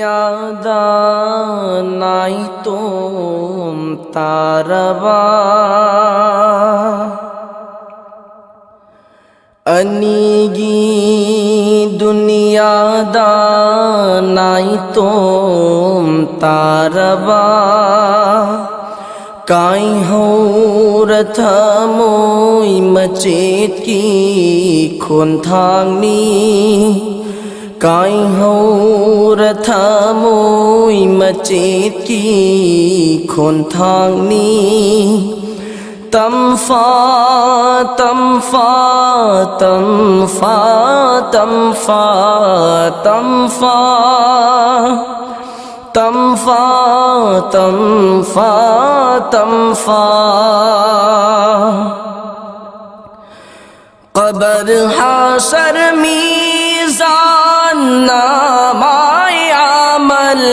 दुनियादा नाई तुम तारवा अनिगी दुनियादा नाई तुम तारवा काई हो रथा मोई मचेत की खोंथांगनी काई हो रथा मोई मचेत की खोंथांगनी तमफा तमफा तमफा तमफा तमफा तमफा तमफा तमफा क़ब्र हाशर मीज़ान नामाए अमल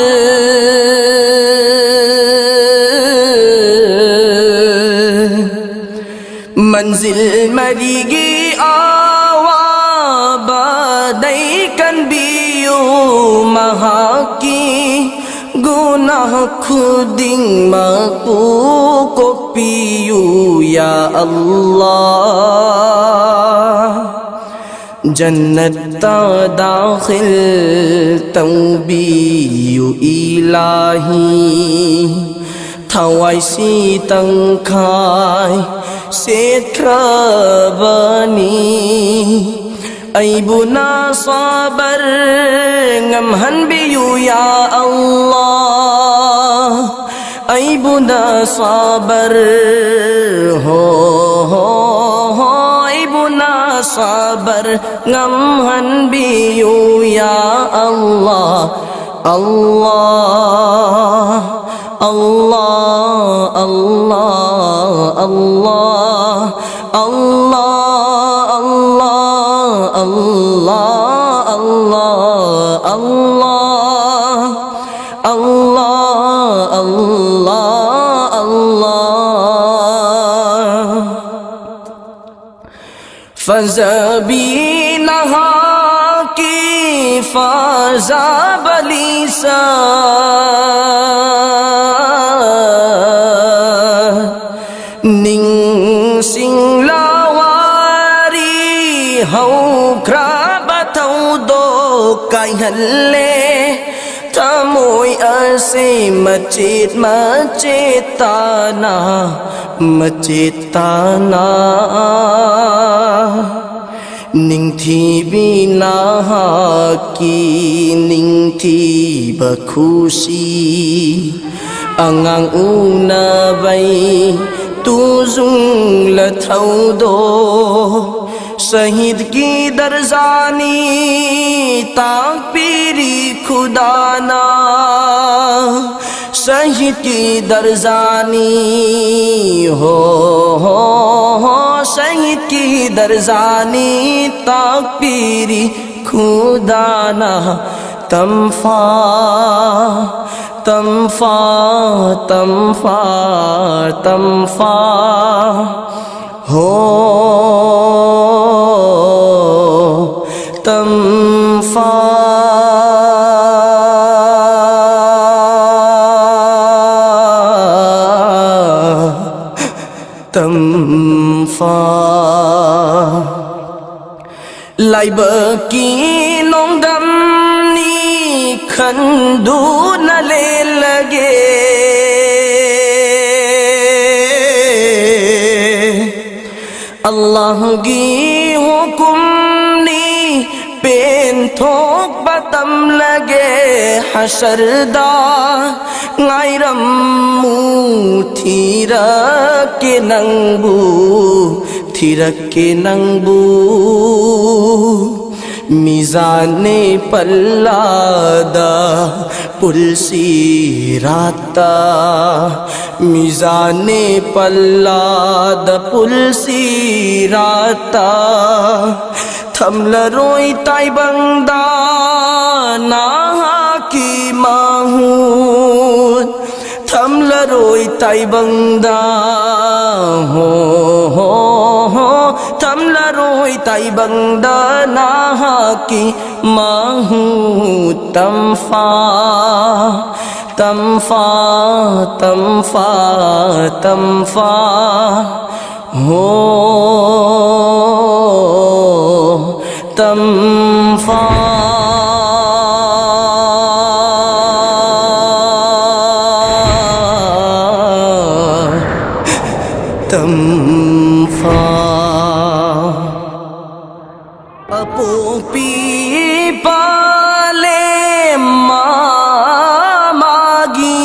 मंजिल मरीगी आवा बदई कन बियो महाकी गुनाह खुदिंग मकू को पियू या अल्लाह जन्नत दाखिल तंबियु इलाही थवाइसी तंखाय सेत्रबनी अयबुना साबर ngam biyu ya Allah aibuna sabar ho aibuna sabar ngam biyu ya Allah Allah Allah Allah Allah Allah Allah Allah Allah Allah Allah Allah फज़बीनहा की फ़ज़ा बलीसा निंग सिंगलावारी हौ क्राबतौ दो कायहल्ले तमोय असे मचेत मचेताना मचेताना निंगथी बिना की निंगथी बखुशी अंगांग उनाबाई तुजुंग लथौ दो शहीद की दरजानी ताकबीरी खुदाना शहीद की दरजानी हो शहीद की दरजानी ताकबीरी खुदाना तमफा तमफा तमफा तमफा हो तमफा तमफा लाइब की नोंदमनी खंदू न ले लगे अल्लाह की हुक्मनी पेन थोक बतम लगे हशरदा ngairam mu thirake nangbu mizane pallada pulsirata mizane pallada pulsirata thamlaroi tai bangda na ki mahut थमलरोई ताइबंदा हो thầm là rồi tay bằng đá na ha kỳ ma hu tâm pha tâm pha tâm pha tâm pha ho tâm pha tâm pha apu pi pa le ma magi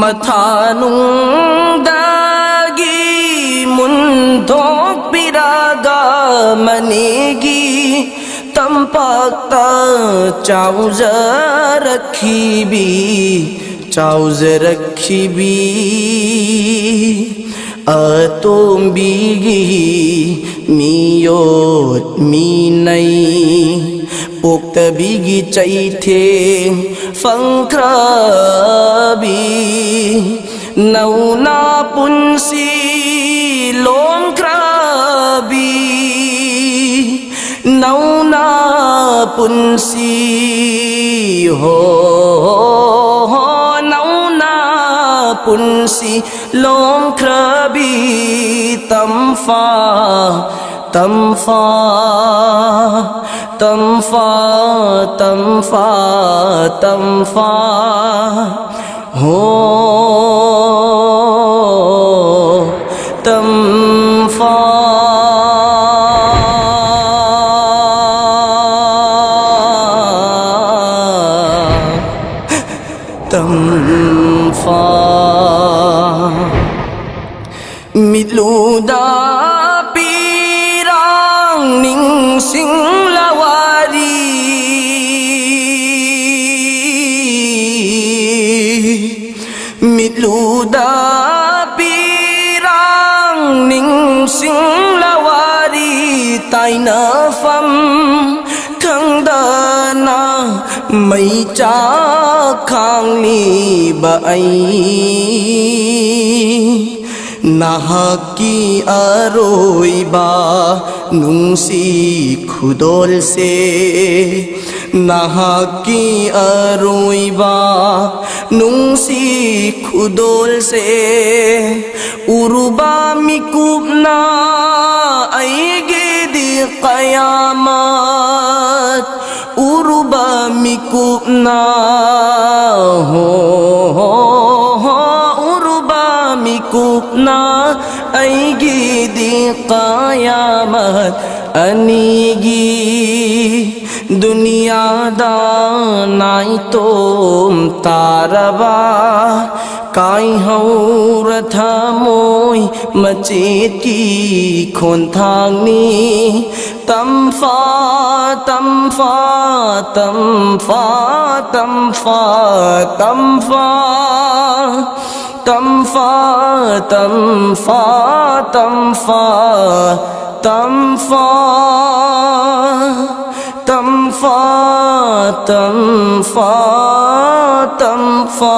mathanung dagi mun thok piraga manegi तंपकता चाउज रखी भी चाउज रखी भी तुम बीगी मियोत मी नहीं पुक्त बीगी चैथे फंक्रबी नौना पुंसी लोम क्रबी नौना पुंसी हो नौना पुंसी लोम क्रबी तमफा तमफा तमफा तमफा तमफा हो तमफा तमफा मिलूदा pirang ningsing lawari मिलूदा pirang ningsing lawari taina fam khangdana mai cha khang ni ba ai nahaki aroiba nungsi khudol se nahaki aroiba nungsi khudol se uruba mikubna aige di qayamat uruba mikubna ho uruba mikubna aigi di qayamat anigi दुनिया दा नाई तोम तारबा काई हौरथ मोय मचेती खोंथांगनी तमफा तमफा तमफा तमफा तमफा तमफा तमफा तमफा तमफा तमफा तमफा तमफा